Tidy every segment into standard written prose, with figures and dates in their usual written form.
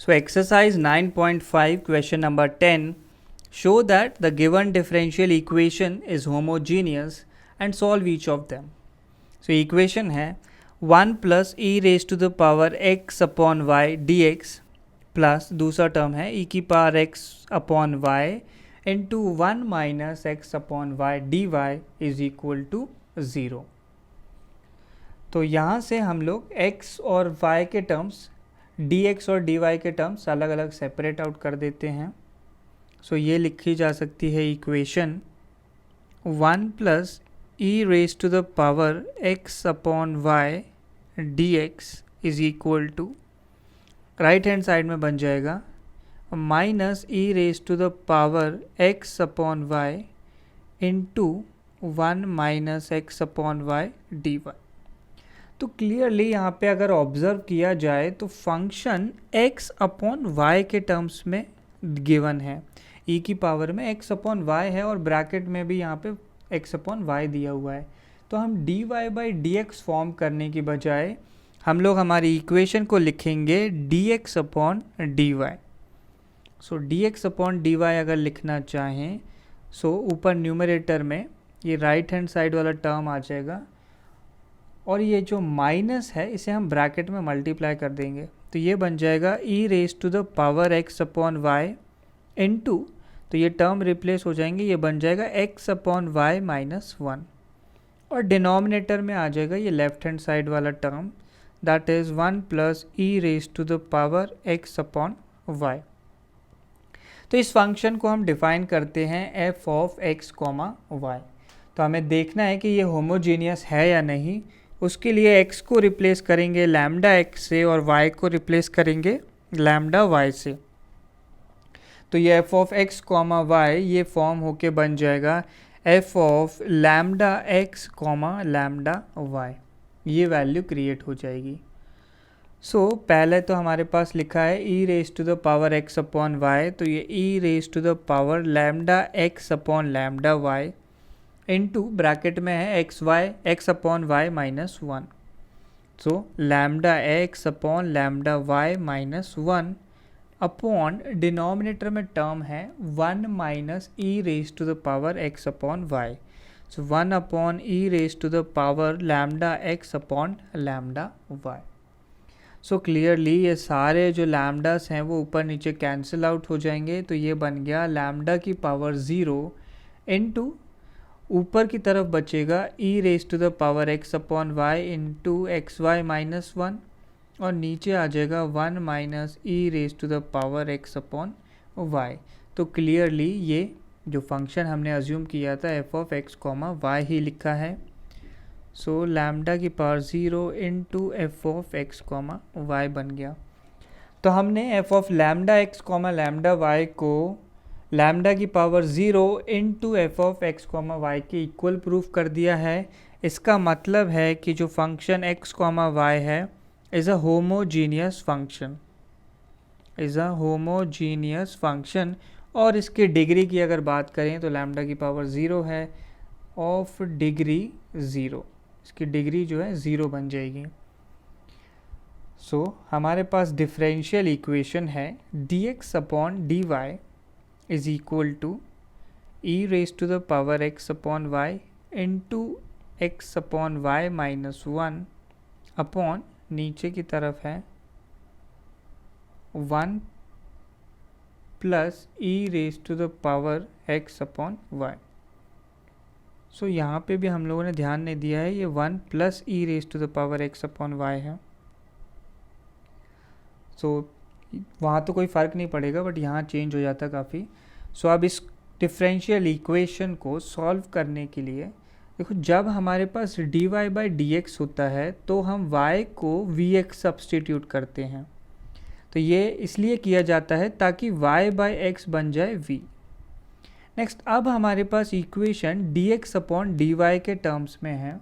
So exercise 9.5 question number 10, show that the given differential equation is homogeneous and solve each of them. So equation है 1 plus e raised to the power x upon y dx plus दूसरा term है e की power x upon y into 1 minus x upon y d Y is equal to 0। तो यहाँ से हम लोग x और y के टर्म्स dx और dy के टर्म्स अलग अलग सेपरेट आउट कर देते हैं। सो ये लिखी जा सकती है equation 1 plus e raise to the power x upon y dx is equal to right hand side में बन जाएगा minus e raise to the power x upon Y into 1 minus x upon y d y. तो clearly यहाँ पे अगर observe किया जाए तो फंक्शन x अपॉन वाई के टर्म्स में गिवन है, e की पावर में x अपॉन वाई है और ब्रैकेट में भी यहाँ पे x अपॉन वाई दिया हुआ है। तो हम dy बाई dx फॉर्म करने की बजाय हम लोग हमारी इक्वेशन को लिखेंगे dx अपॉन dy। सो dx अपॉन dy अगर लिखना चाहें सो ऊपर न्यूमरेटर में ये राइट हैंड साइड वाला टर्म आ जाएगा और ये जो माइनस है इसे हम ब्रैकेट में मल्टीप्लाई कर देंगे। तो ये बन जाएगा e raise to the power x upon Y into, तो ये टर्म रिप्लेस हो जाएंगे, ये बन जाएगा x अपॉन वाई माइनस 1 और डिनोमिनेटर में आ जाएगा ये लेफ्ट हैंड साइड वाला term that is 1 plus E raise to the power x upon y. तो इस फंक्शन को हम डिफाइन करते हैं f of x comma y. तो हमें देखना है कि ये होमोजीनियस है या नहीं। उसके लिए x को रिप्लेस करेंगे लैम्डा x से और y को रिप्लेस करेंगे लैम्डा y से। तो ये f of x comma y ये फॉर्म होके बन जाएगा f of lambda x comma lambda y, ये वैल्यू क्रिएट हो जाएगी। सो पहले तो हमारे पास लिखा है e raise to the power x upon y, तो ये e raise to the power lambda x upon lambda y into bracket में है x upon Y minus 1। So lambda x upon lambda y minus 1 upon denominator में term है 1 minus e raise to the power x upon Y. So 1 upon e raise to the power lambda x upon lambda y। So clearly ये सारे जो लैम्डास हैं वो ऊपर नीचे cancel out हो जाएंगे। तो ये बन गया लैम्डा की पावर 0 इंटू ऊपर की तरफ बचेगा e raise to the power x upon Y into x y minus 1 और नीचे आ जाएगा 1 minus e raise to the power x upon y. तो क्लियरली ये जो फंक्शन हमने अज्यूम किया था f of x comma y ही लिखा है। सो लैम्डा की power 0 into f of x comma y बन गया। तो हमने f of lambda x comma lambda y को लैम्डा की power 0 into f of x comma y के इक्वल प्रूफ कर दिया है। इसका मतलब है कि जो फंक्शन x कॉमा वाई है is a homogeneous function, function और इसके डिग्री की अगर बात करें तो लैम्डा की पावर 0 है ऑफ डिग्री 0, इसकी डिग्री जो है 0 बन जाएगी। सो हमारे पास डिफरेंशियल इक्वेशन है dx upon dy is equal to e raise to the power x upon Y into x upon Y minus 1 upon नीचे की तरफ है 1 plus e raise to the power x upon Y. So यहाँ पे भी हम लोगों ने ध्यान नहीं दिया है, ये 1 plus E raise to the power x upon y है। सो वहाँ तो कोई फ़र्क नहीं पड़ेगा बट यहाँ चेंज हो जाता काफ़ी। सो अब इस डिफरेंशियल इक्वेशन को सॉल्व करने के लिए देखो, जब हमारे पास dy बाई dx होता है तो हम y को vx सब्सटीट्यूट करते हैं। तो ये इसलिए किया जाता है ताकि y बाई x बन जाए v। नेक्स्ट अब हमारे पास इक्वेशन dx अपॉन dy के टर्म्स में है।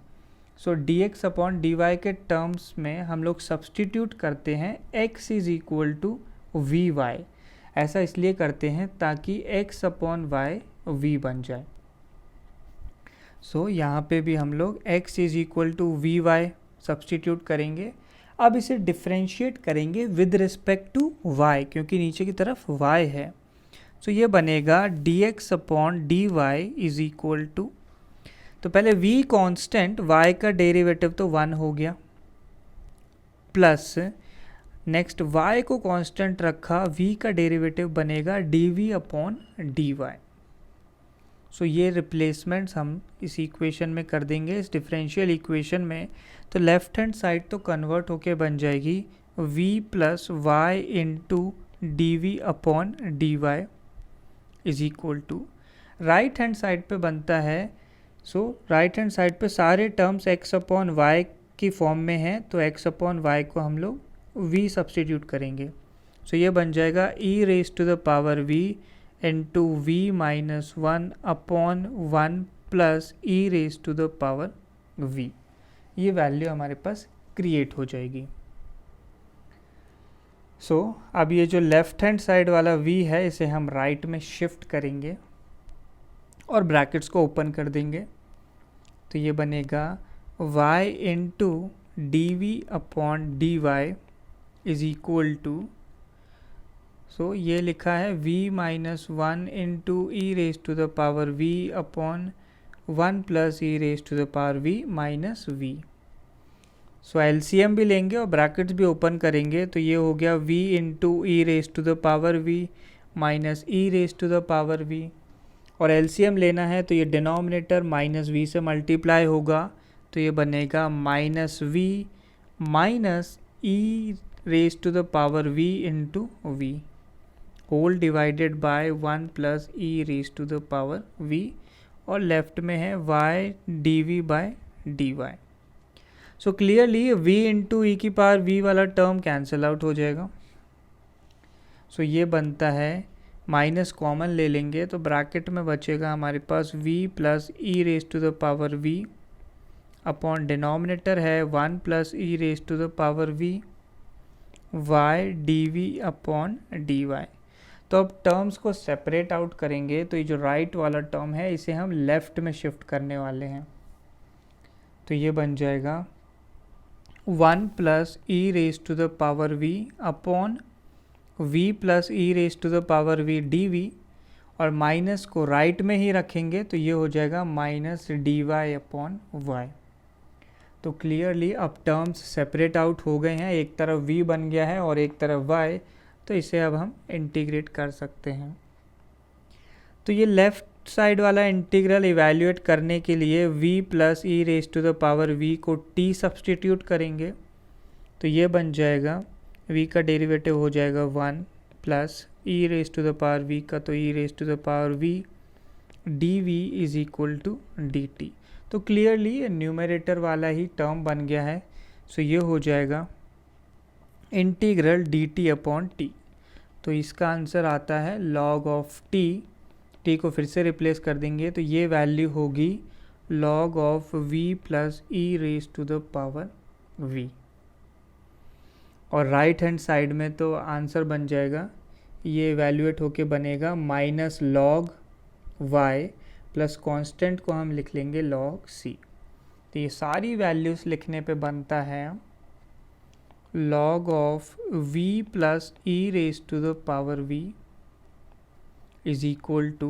सो dx अपॉन dy के टर्म्स में हम लोग सब्सटीट्यूट करते हैं x is equal to v y. ऐसा इसलिए करते हैं ताकि x अपॉन वाई v बन जाए। सो यहाँ पे भी हम लोग x is equal to v y substitute करेंगे। अब इसे डिफ्रेंशिएट करेंगे विद रिस्पेक्ट टू y, क्योंकि नीचे की तरफ y है। सो ये बनेगा dx upon dy is equal to, तो पहले v कांस्टेंट, y का डेरिवेटिव तो 1 हो गया, प्लस नेक्स्ट y को कांस्टेंट रखा, v का डेरिवेटिव बनेगा dv अपॉन dy। सो ये रिप्लेसमेंट्स हम इस इक्वेशन में कर देंगे, इस डिफरेंशियल इक्वेशन में। तो लेफ्ट हैंड साइड तो कन्वर्ट होके बन जाएगी v plus y into D we upon D Y is equal to, right hand side पे बनता है। सो राइट हैंड साइड पे सारे टर्म्स x अपॉन वाई की फॉर्म में हैं, तो x अपॉन वाई को हम लोग v सब्सटीट्यूट करेंगे। सो ये बन जाएगा e raise to the power v into v minus 1 upon 1 plus E raise to the power v। ये वैल्यू हमारे पास क्रिएट हो जाएगी। सो अब ये जो लेफ्ट हैंड साइड वाला v है, इसे हम राइट में शिफ्ट करेंगे और ब्रैकेट्स को ओपन कर देंगे। तो ये बनेगा y into D we upon D Y is equal to, so ये लिखा है v minus 1 into E raise to the power v upon 1 plus E raise to the power v minus v। So LCM भी लेंगे और brackets भी open करेंगे, तो ये हो गया v into E raise to the power v minus e raise to the power v, और एलसीएम लेना है तो ये डिनोमिनेटर माइनस v से मल्टीप्लाई होगा, तो ये बनेगा minus v minus e raise to the power v into v whole divided by 1 plus E raise to the power v, और लेफ्ट में है y d v by d y. So clearly v into ई की power v वाला term cancel out हो जाएगा। सो ये बनता है, माइनस कॉमन ले लेंगे तो ब्रैकेट में बचेगा हमारे पास v plus E raise to the power v upon denominator है 1 plus E raise to the power v y d we upon D y. तो अब टर्म्स को सेपरेट आउट करेंगे, तो ये जो राइट वाला टर्म है इसे हम लेफ्ट में शिफ्ट करने वाले हैं। तो ये बन जाएगा 1 plus E raise to the power v upon v plus E raise to the power v D v, और माइनस को राइट में ही रखेंगे तो ये हो जाएगा minus d y upon y. तो क्लियरली अब टर्म्स सेपरेट आउट हो गए हैं, एक तरफ v बन गया है और एक तरफ y, तो इसे अब हम इंटीग्रेट कर सकते हैं। तो ये लेफ्ट साइड वाला इंटीग्रल इवैल्यूएट करने के लिए v plus E raise to the power v को t सब्सटीट्यूट करेंगे, तो ये बन जाएगा v का डेरिवेटिव हो जाएगा 1 plus E raise to the power v का, तो E raise to the power v D V is equal to D T. तो क्लियरली न्यूमरेटर वाला ही टर्म बन गया है। सो ये हो जाएगा integral D T upon T. तो इसका आंसर आता है लॉग ऑफ टी को फिर से रिप्लेस कर देंगे, तो ये वैल्यू होगी log of v plus E raise to the power v, और राइट हैंड साइड में तो आंसर बन जाएगा, ये वैल्यूएट होके बनेगा minus log y plus constant को हम लिख लेंगे लॉग c। तो ये सारी वैल्यूज़ लिखने पे बनता है log of v plus E raise to the power v is equal to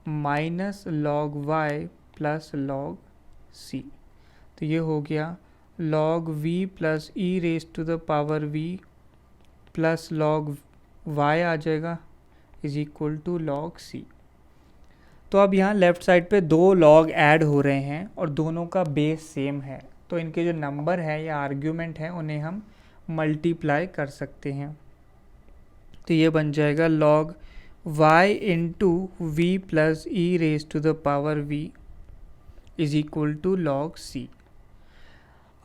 minus log y plus log c। तो ये हो गया log v plus E raise to the power v plus log y आ जाएगा is equal to log c। तो अब यहाँ left side पे दो log ऐड हो रहे हैं और दोनों का बेस सेम है, तो इनके जो नंबर है या आर्ग्यूमेंट है उन्हें हम मल्टीप्लाई कर सकते हैं। तो ये बन जाएगा log y into v plus E raise to the power v is equal to log c।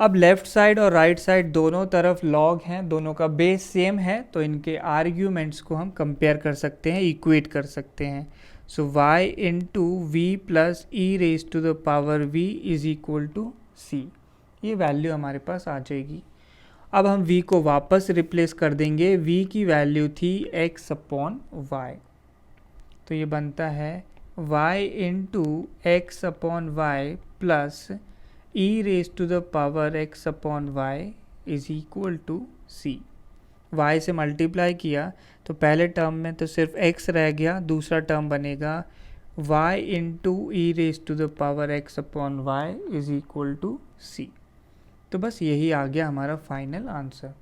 अब लेफ़्ट साइड और राइट साइड दोनों तरफ log हैं, दोनों का बेस सेम है, तो इनके आर्ग्यूमेंट्स को हम कंपेयर कर सकते हैं, इक्वेट कर सकते हैं। So y into v plus E raise to the power v is equal to c, ये वैल्यू हमारे पास आ जाएगी। अब हम v को वापस रिप्लेस कर देंगे, v की वैल्यू थी x अपॉन वाई, तो ये बनता है y into x upon y plus E raise to the power x upon Y is equal to c. y से मल्टीप्लाई किया तो पहले टर्म में तो सिर्फ x रह गया, दूसरा टर्म बनेगा y into E raise to the power x upon Y is equal to C. तो बस यही आ गया हमारा फाइनल आंसर।